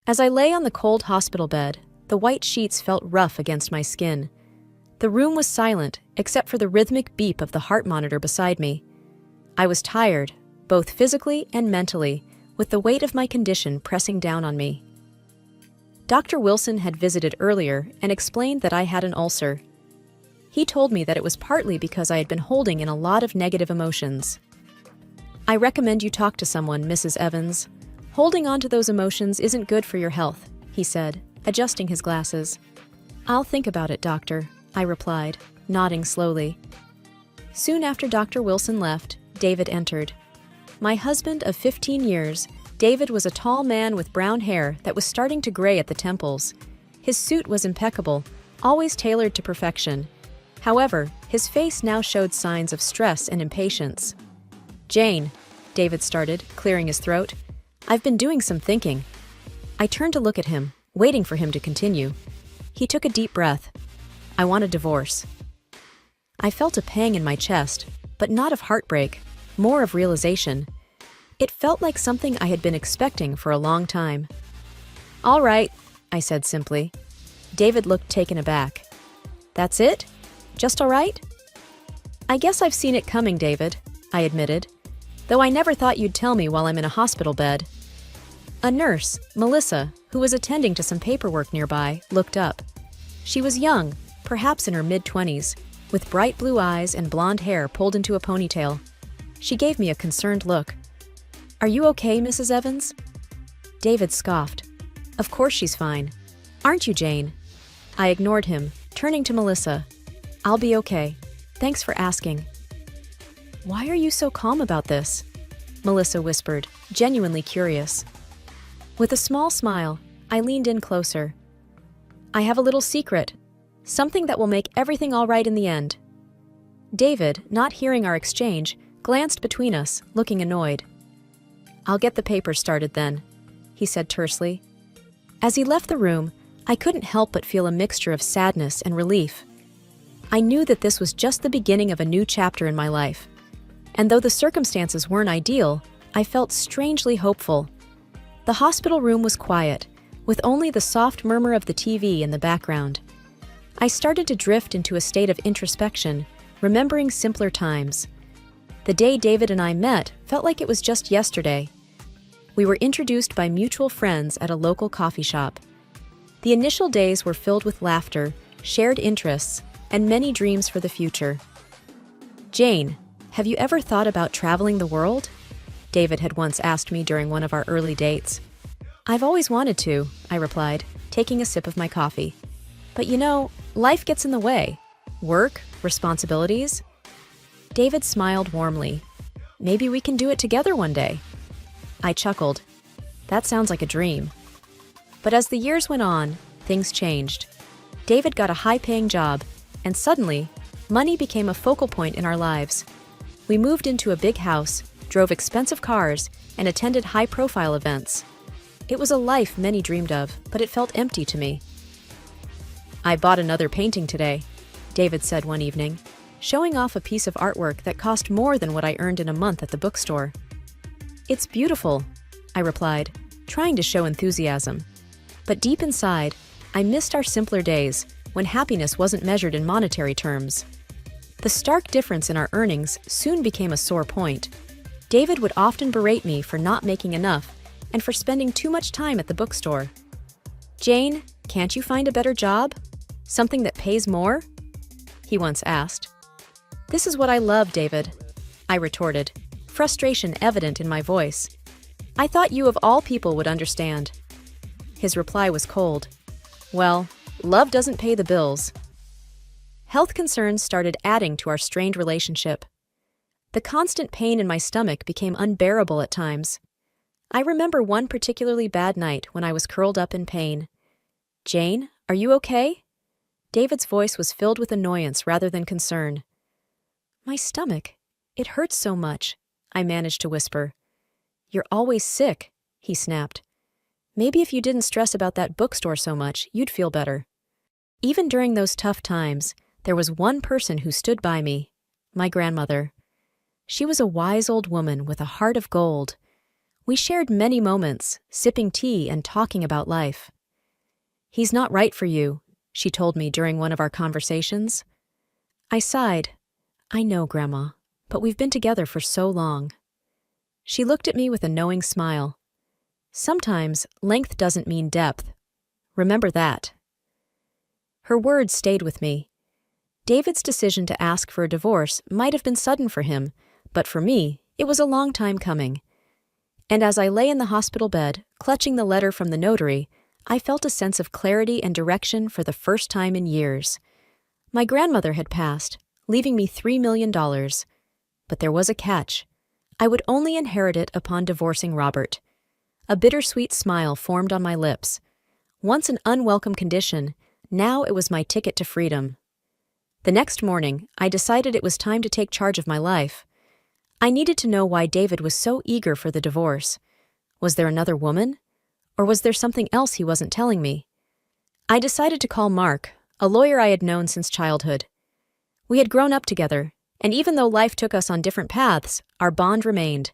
As I lay on the cold hospital bed, the white sheets felt rough against my skin. The room was silent, except for the rhythmic beep of the heart monitor beside me. I was tired, both physically and mentally, with the weight of my condition pressing down on me. Dr. Wilson had visited earlier and explained that I had an ulcer. He told me that it was partly because I had been holding in a lot of negative emotions. "I recommend you talk to someone, Mrs. Evans. Holding on to those emotions isn't good for your health," he said, adjusting his glasses. "I'll think about it, doctor," I replied, nodding slowly. Soon after Dr. Wilson left, David entered. My husband of 15 years, David was a tall man with brown hair that was starting to gray at the temples. His suit was impeccable, always tailored to perfection. However, his face now showed signs of stress and impatience. "Jane," David started, clearing his throat, "I've been doing some thinking." I turned to look at him, waiting for him to continue. He took a deep breath. "I want a divorce." I felt a pang in my chest, but not of heartbreak, more of realization. It felt like something I had been expecting for a long time. "All right," I said simply. David looked taken aback. "That's it? Just all right?" "I guess I've seen it coming, David," I admitted, "though I never thought you'd tell me while I'm in a hospital bed." A nurse, Melissa, who was attending to some paperwork nearby, looked up. She was young, perhaps in her mid-20s, with bright blue eyes and blonde hair pulled into a ponytail. She gave me a concerned look. "Are you okay, Mrs. Evans?" David scoffed. "Of course she's fine. Aren't you, Jane?" I ignored him, turning to Melissa. "I'll be okay. Thanks for asking." "Why are you so calm about this?" Melissa whispered, genuinely curious. With a small smile, I leaned in closer. "I have a little secret. Something that will make everything all right in the end." David, not hearing our exchange, glanced between us, looking annoyed. "I'll get the papers started then," he said tersely. As he left the room, I couldn't help but feel a mixture of sadness and relief. I knew that this was just the beginning of a new chapter in my life. And though the circumstances weren't ideal, I felt strangely hopeful. The hospital room was quiet, with only the soft murmur of the TV in the background. I started to drift into a state of introspection, remembering simpler times. The day David and I met felt like it was just yesterday. We were introduced by mutual friends at a local coffee shop. The initial days were filled with laughter, shared interests, and many dreams for the future. "Jane, have you ever thought about traveling the world?" David had once asked me during one of our early dates. "I've always wanted to," I replied, taking a sip of my coffee. "But you know, life gets in the way. Work, responsibilities." David smiled warmly. "Maybe we can do it together one day." I chuckled. That sounds like a dream. But as the years went on, things changed. David got a high-paying job, and suddenly, money became a focal point in our lives. We moved into a big house, drove expensive cars, and attended high-profile events. It was a life many dreamed of, but it felt empty to me. "I bought another painting today," David said one evening, showing off a piece of artwork that cost more than what I earned in a month at the bookstore. "It's beautiful," I replied, trying to show enthusiasm. But deep inside, I missed our simpler days, when happiness wasn't measured in monetary terms. The stark difference in our earnings soon became a sore point. David would often berate me for not making enough and for spending too much time at the bookstore. "Jane, can't you find a better job? Something that pays more?" he once asked. "This is what I love, David," I retorted, frustration evident in my voice. "I thought you of all people would understand." His reply was cold. "Well, love doesn't pay the bills." Health concerns started adding to our strained relationship. The constant pain in my stomach became unbearable at times. I remember one particularly bad night when I was curled up in pain. "Jane, are you okay?" David's voice was filled with annoyance rather than concern. "My stomach. It hurts so much," I managed to whisper. "You're always sick," he snapped. "Maybe if you didn't stress about that bookstore so much, you'd feel better." Even during those tough times, there was one person who stood by me, my grandmother. She was a wise old woman with a heart of gold. We shared many moments, sipping tea and talking about life. "He's not right for you," she told me during one of our conversations. I sighed. "I know, Grandma, but we've been together for so long." She looked at me with a knowing smile. "Sometimes length doesn't mean depth. Remember that." Her words stayed with me. David's decision to ask for a divorce might have been sudden for him, but for me, it was a long time coming. And as I lay in the hospital bed, clutching the letter from the notary, I felt a sense of clarity and direction for the first time in years. My grandmother had passed, leaving me $3 million. But there was a catch. I would only inherit it upon divorcing Robert. A bittersweet smile formed on my lips. Once an unwelcome condition, now it was my ticket to freedom. The next morning, I decided it was time to take charge of my life. I needed to know why David was so eager for the divorce. Was there another woman? Or was there something else he wasn't telling me? I decided to call Mark, a lawyer I had known since childhood. We had grown up together, and even though life took us on different paths, our bond remained.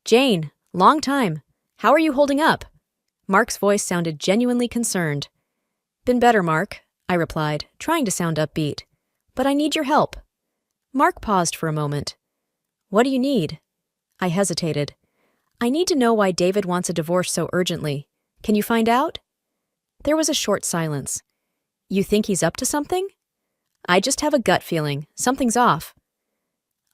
"Jane, long time. How are you holding up?" Mark's voice sounded genuinely concerned. "Been better, Mark," I replied, trying to sound upbeat. "But I need your help." Mark paused for a moment. "What do you need?" I hesitated. "I need to know why David wants a divorce so urgently. Can you find out?" There was a short silence. "You think he's up to something?" "I just have a gut feeling. Something's off."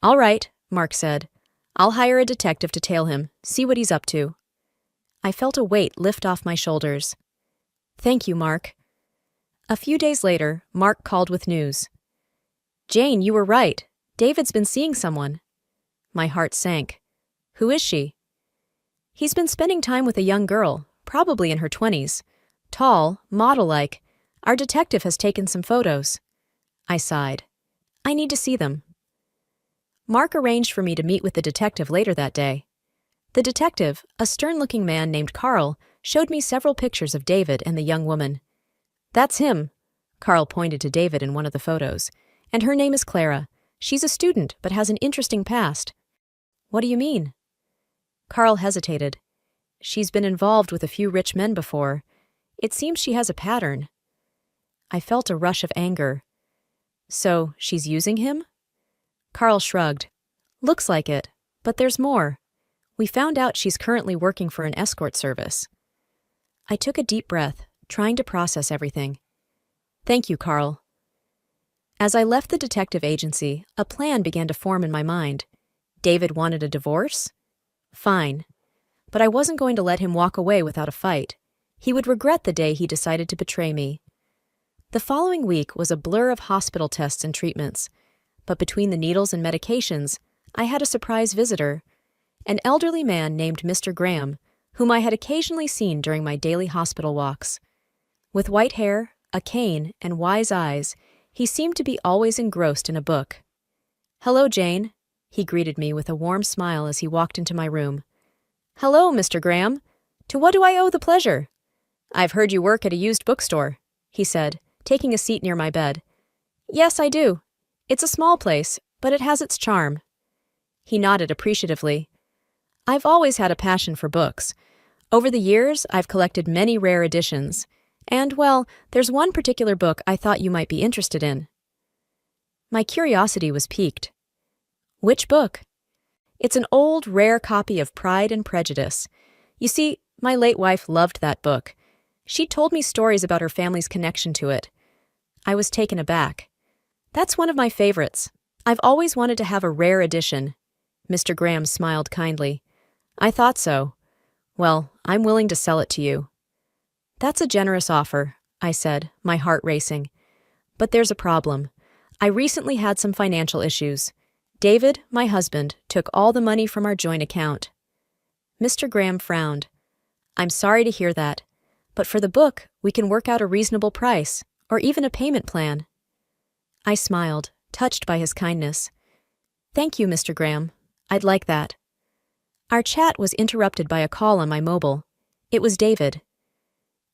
"All right," Mark said. "I'll hire a detective to tail him, see what he's up to." I felt a weight lift off my shoulders. "Thank you, Mark." A few days later, Mark called with news. "Jane, you were right. David's been seeing someone." My heart sank. "Who is she?" "He's been spending time with a young girl, probably in her 20s. Tall, model-like. Our detective has taken some photos." I sighed. "I need to see them." Mark arranged for me to meet with the detective later that day. The detective, a stern-looking man named Carl, showed me several pictures of David and the young woman. "That's him." Carl pointed to David in one of the photos. "And her name is Clara. She's a student, but has an interesting past." "What do you mean?" Carl hesitated. "She's been involved with a few rich men before. It seems she has a pattern." I felt a rush of anger. "So, she's using him?" Carl shrugged. "Looks like it, but there's more. We found out she's currently working for an escort service." I took a deep breath, trying to process everything. "Thank you, Carl." As I left the detective agency, a plan began to form in my mind. David wanted a divorce? Fine. But I wasn't going to let him walk away without a fight. He would regret the day he decided to betray me. The following week was a blur of hospital tests and treatments. But between the needles and medications, I had a surprise visitor. An elderly man named Mr. Graham, whom I had occasionally seen during my daily hospital walks. With white hair, a cane, and wise eyes, he seemed to be always engrossed in a book. "Hello, Jane," he greeted me with a warm smile as he walked into my room. "Hello, Mr. Graham. To what do I owe the pleasure?" "I've heard you work at a used bookstore," he said, taking a seat near my bed. "Yes, I do. It's a small place, but it has its charm." He nodded appreciatively. "I've always had a passion for books. Over the years, I've collected many rare editions. And, well, there's one particular book I thought you might be interested in." My curiosity was piqued. "Which book?" "It's an old, rare copy of Pride and Prejudice. You see, my late wife loved that book. She told me stories about her family's connection to it." I was taken aback. "That's one of my favorites. I've always wanted to have a rare edition." Mr. Graham smiled kindly. "I thought so. Well, I'm willing to sell it to you." "That's a generous offer," I said, my heart racing. "But there's a problem. I recently had some financial issues. David, my husband, took all the money from our joint account." Mr. Graham frowned. "I'm sorry to hear that. But for the book, we can work out a reasonable price, or even a payment plan." I smiled, touched by his kindness. "Thank you, Mr. Graham. I'd like that." Our chat was interrupted by a call on my mobile. It was David.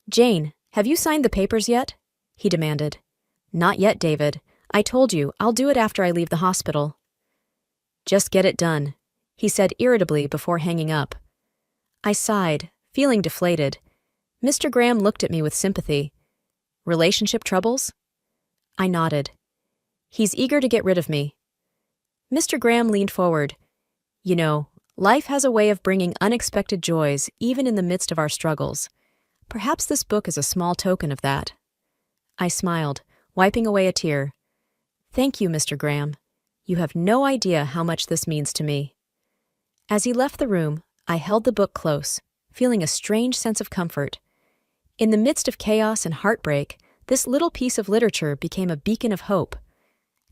"Jane, have you signed the papers yet?" he demanded. "Not yet, David. I told you, I'll do it after I leave the hospital." "Just get it done," he said irritably before hanging up. I sighed, feeling deflated. Mr. Graham looked at me with sympathy. Relationship troubles? I nodded. He's eager to get rid of me. Mr. Graham leaned forward. You know, life has a way of bringing unexpected joys even in the midst of our struggles. Perhaps this book is a small token of that. I smiled, wiping away a tear. Thank you, Mr. Graham. You have no idea how much this means to me. As he left the room, I held the book close, feeling a strange sense of comfort. In the midst of chaos and heartbreak, this little piece of literature became a beacon of hope.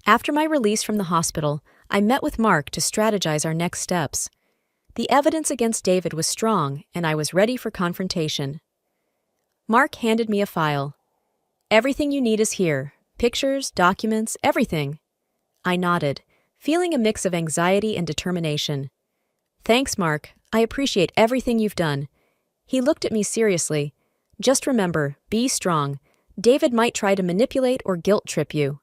After my release from the hospital, I met with Mark to strategize our next steps. The evidence against David was strong, and I was ready for confrontation. Mark handed me a file. Everything you need is here. Pictures, documents, everything. I nodded, feeling a mix of anxiety and determination. Thanks, Mark. I appreciate everything you've done. He looked at me seriously. Just remember, be strong. David might try to manipulate or guilt trip you.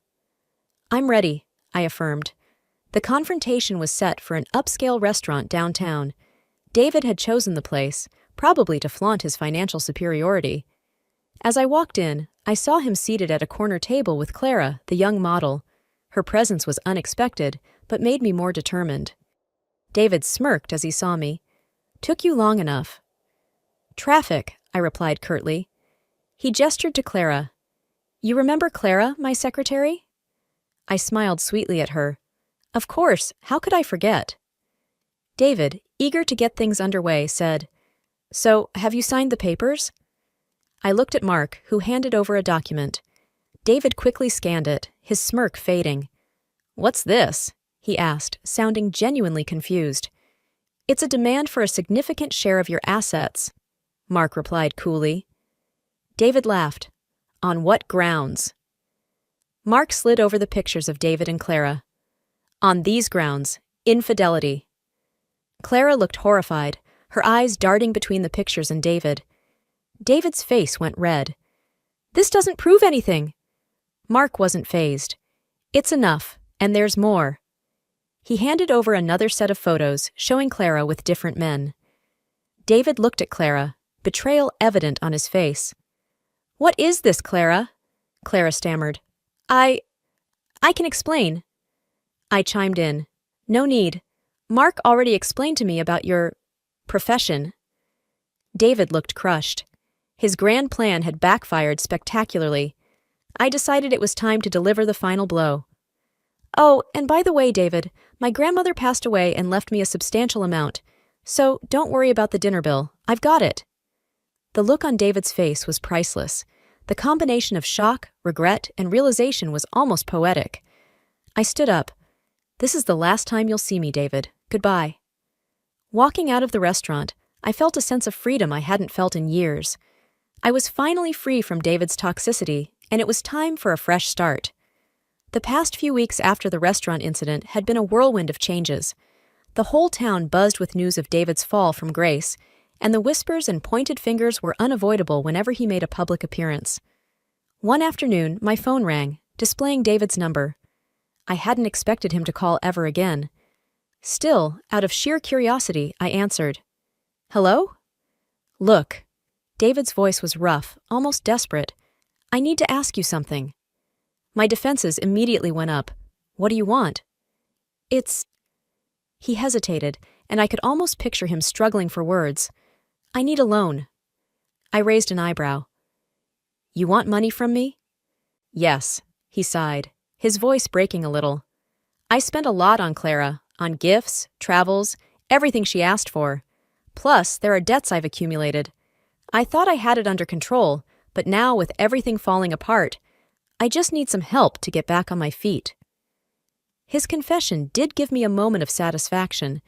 I'm ready, I affirmed. The confrontation was set for an upscale restaurant downtown. David had chosen the place, probably to flaunt his financial superiority. As I walked in, I saw him seated at a corner table with Clara, the young model. Her presence was unexpected, but made me more determined. David smirked as he saw me. Took you long enough. Traffic, I replied curtly. He gestured to Clara. You remember Clara, my secretary? I smiled sweetly at her. Of course, how could I forget? David, eager to get things underway, said, So, have you signed the papers? I looked at Mark, who handed over a document. David quickly scanned it, his smirk fading. What's this? He asked, sounding genuinely confused. It's a demand for a significant share of your assets, Mark replied coolly. David laughed. On what grounds? Mark slid over the pictures of David and Clara. On these grounds, infidelity. Clara looked horrified, her eyes darting between the pictures and David. David's face went red. This doesn't prove anything. Mark wasn't fazed. It's enough, and there's more. He handed over another set of photos, showing Clara with different men. David looked at Clara, betrayal evident on his face. What is this, Clara? Clara stammered. I can explain. I chimed in. No need. Mark already explained to me about your profession. David looked crushed. His grand plan had backfired spectacularly. I decided it was time to deliver the final blow. Oh, and by the way, David, my grandmother passed away and left me a substantial amount. So don't worry about the dinner bill. I've got it. The look on David's face was priceless. The combination of shock, regret, and realization was almost poetic. I stood up. This is the last time you'll see me, David. Goodbye. Walking out of the restaurant, I felt a sense of freedom I hadn't felt in years. I was finally free from David's toxicity, and it was time for a fresh start. The past few weeks after the restaurant incident had been a whirlwind of changes. The whole town buzzed with news of David's fall from grace, and the whispers and pointed fingers were unavoidable whenever he made a public appearance. One afternoon, my phone rang, displaying David's number. I hadn't expected him to call ever again. Still, out of sheer curiosity, I answered. Hello? Look. David's voice was rough, almost desperate. I need to ask you something. My defenses immediately went up. What do you want? He hesitated, and I could almost picture him struggling for words. I need a loan. I raised an eyebrow. You want money from me? Yes, he sighed, his voice breaking a little. I spent a lot on Clara, on gifts, travels, everything she asked for. Plus, there are debts I've accumulated. I thought I had it under control, but now with everything falling apart, I just need some help to get back on my feet. His confession did give me a moment of satisfaction,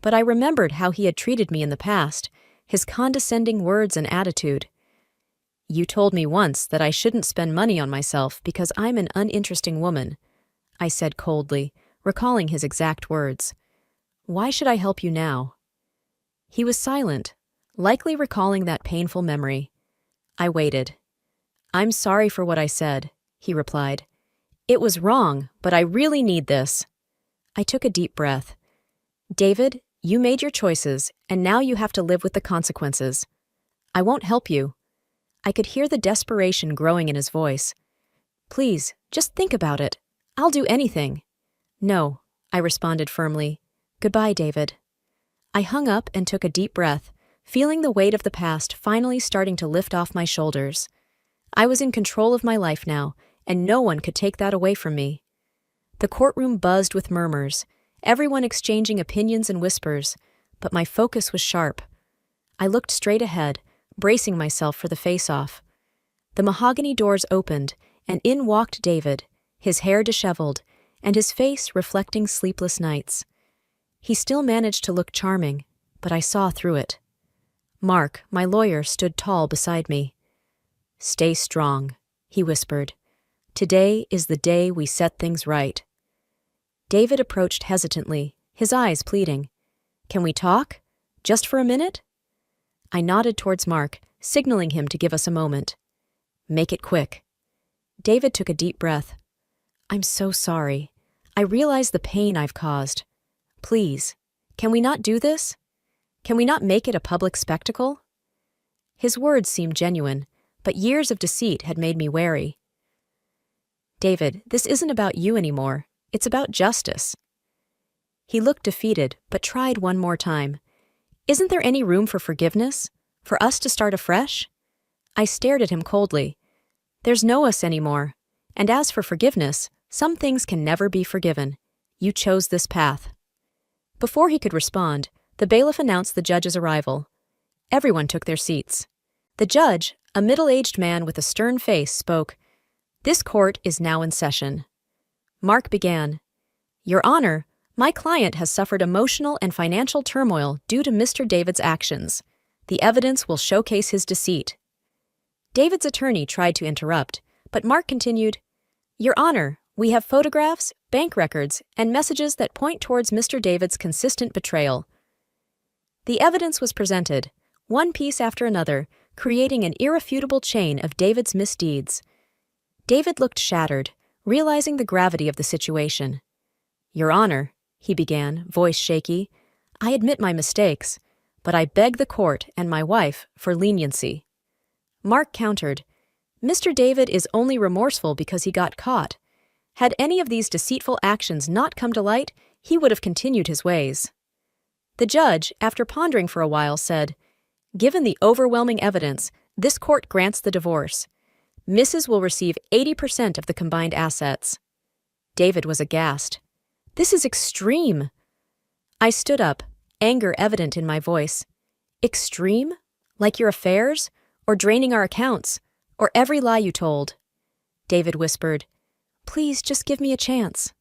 but I remembered how he had treated me in the past, his condescending words and attitude. You told me once that I shouldn't spend money on myself because I'm an uninteresting woman, I said coldly, recalling his exact words. Why should I help you now? He was silent, likely recalling that painful memory. I waited. I'm sorry for what I said, he replied. It was wrong, but I really need this. I took a deep breath. David, You made your choices, and now you have to live with the consequences. I won't help you." I could hear the desperation growing in his voice. "Please, just think about it. I'll do anything." "No," I responded firmly. "Goodbye, David." I hung up and took a deep breath, feeling the weight of the past finally starting to lift off my shoulders. I was in control of my life now, and no one could take that away from me. The courtroom buzzed with murmurs, everyone exchanging opinions and whispers, but my focus was sharp. I looked straight ahead, bracing myself for the face-off. The mahogany doors opened, and in walked David, his hair disheveled, and his face reflecting sleepless nights. He still managed to look charming, but I saw through it. Mark, my lawyer, stood tall beside me. "Stay strong," he whispered. "Today is the day we set things right." David approached hesitantly, his eyes pleading. "Can we talk? Just for a minute?" I nodded towards Mark, signaling him to give us a moment. "Make it quick." David took a deep breath. "I'm so sorry. I realize the pain I've caused. Please, can we not do this? Can we not make it a public spectacle?" His words seemed genuine, but years of deceit had made me wary. "David, this isn't about you anymore. It's about justice." He looked defeated, but tried one more time. "Isn't there any room for forgiveness? For us to start afresh?" I stared at him coldly. "There's no us anymore. And as for forgiveness, some things can never be forgiven. You chose this path." Before he could respond, the bailiff announced the judge's arrival. Everyone took their seats. The judge, a middle-aged man with a stern face, spoke. "This court is now in session." Mark began. "Your Honor, my client has suffered emotional and financial turmoil due to Mr. David's actions. The evidence will showcase his deceit." David's attorney tried to interrupt, but Mark continued, "Your Honor, we have photographs, bank records, and messages that point towards Mr. David's consistent betrayal." The evidence was presented, one piece after another, creating an irrefutable chain of David's misdeeds. David looked shattered, realizing the gravity of the situation. "Your Honor," he began, voice shaky, "I admit my mistakes, but I beg the court and my wife for leniency." Mark countered, "Mr. David is only remorseful because he got caught. Had any of these deceitful actions not come to light, he would have continued his ways." The judge, after pondering for a while, said, "Given the overwhelming evidence, this court grants the divorce. Mrs. will receive 80% of the combined assets." David was aghast. "This is extreme." I stood up, anger evident in my voice. "Extreme? Like your affairs? Or draining our accounts? Or every lie you told?" David whispered, "Please just give me a chance."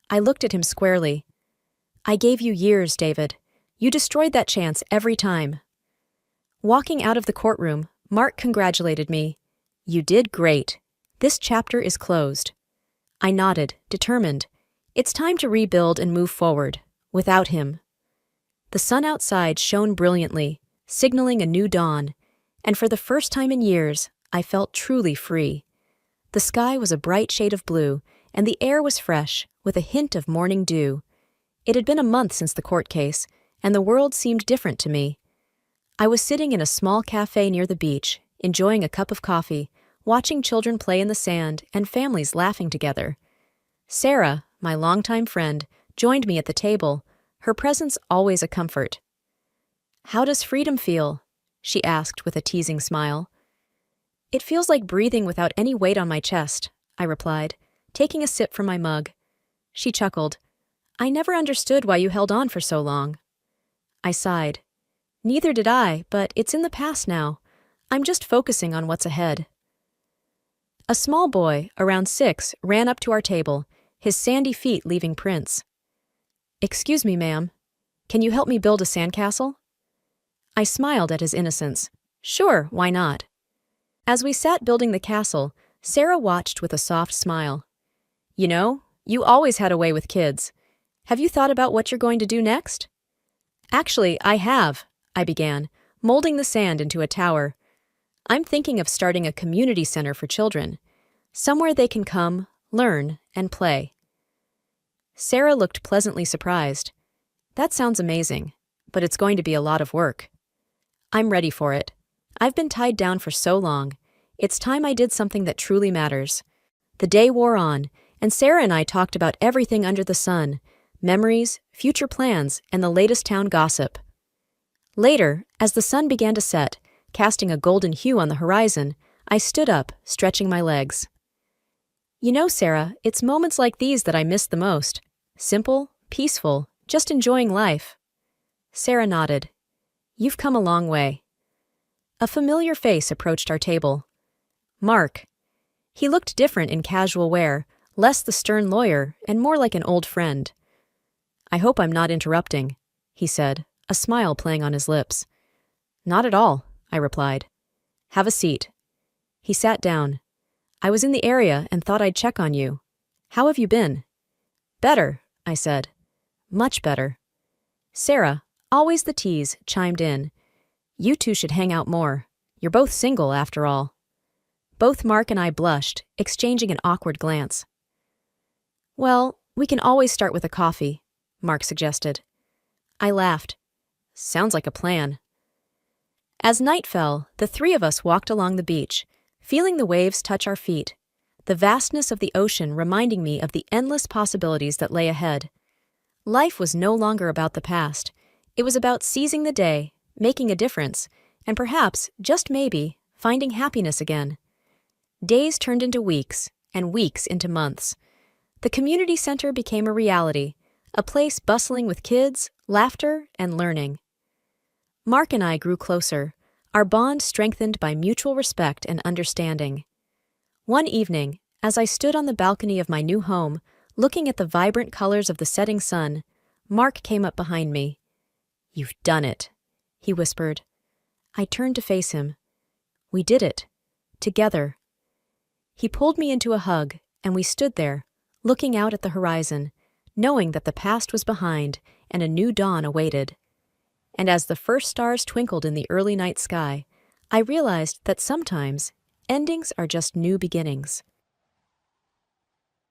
I looked at him squarely. "I gave you years, David. You destroyed that chance every time." Walking out of the courtroom, Mark congratulated me. "You did great. This chapter is closed." I nodded, determined. It's time to rebuild and move forward, without him. The sun outside shone brilliantly, signaling a new dawn, and for the first time in years, I felt truly free. The sky was a bright shade of blue, and the air was fresh, with a hint of morning dew. It had been a month since the court case, and the world seemed different to me. I was sitting in a small cafe near the beach, enjoying a cup of coffee, watching children play in the sand and families laughing together. Sarah, my longtime friend, joined me at the table, her presence always a comfort. "How does freedom feel?" she asked with a teasing smile. "It feels like breathing without any weight on my chest," I replied, taking a sip from my mug. She chuckled. "I never understood why you held on for so long." I sighed. "Neither did I, but it's in the past now. I'm just focusing on what's ahead." A small boy, around 6, ran up to our table, his sandy feet leaving prints. "Excuse me, ma'am. Can you help me build a sandcastle?" I smiled at his innocence. "Sure, why not?" As we sat building the castle, Sarah watched with a soft smile. "You know, you always had a way with kids. Have you thought about what you're going to do next?" "Actually, I have," I began, molding the sand into a tower. "I'm thinking of starting a community center for children, somewhere they can come, learn, and play." Sarah looked pleasantly surprised. That sounds amazing, but it's going to be a lot of work. I'm ready for it. I've been tied down for so long. It's time I did something that truly matters. The day wore on, and Sarah and I talked about everything under the sun, memories, future plans, and the latest town gossip. Later, as the sun began to set, casting a golden hue on the horizon, I stood up, stretching my legs. You know, Sarah, it's moments like these that I miss the most. Simple, peaceful, just enjoying life. Sarah nodded. You've come a long way. A familiar face approached our table. Mark. He looked different in casual wear, less the stern lawyer and more like an old friend. I hope I'm not interrupting, he said, a smile playing on his lips. Not at all, I replied. Have a seat. He sat down. I was in the area and thought I'd check on you. How have you been? Better, I said. Much better. Sarah, always the tease, chimed in. You two should hang out more. You're both single, after all. Both Mark and I blushed, exchanging an awkward glance. Well, we can always start with a coffee, Mark suggested. I laughed. Sounds like a plan. As night fell, the three of us walked along the beach, feeling the waves touch our feet, the vastness of the ocean reminding me of the endless possibilities that lay ahead. Life was no longer about the past. It was about seizing the day, making a difference, and perhaps, just maybe, finding happiness again. Days turned into weeks, and weeks into months. The community center became a reality, a place bustling with kids, laughter, and learning. Mark and I grew closer, our bond strengthened by mutual respect and understanding. One evening, as I stood on the balcony of my new home, looking at the vibrant colors of the setting sun, Mark came up behind me. You've done it, he whispered. I turned to face him. We did it. Together. He pulled me into a hug, and we stood there, looking out at the horizon, knowing that the past was behind and a new dawn awaited. And as the first stars twinkled in the early night sky, I realized that sometimes endings are just new beginnings.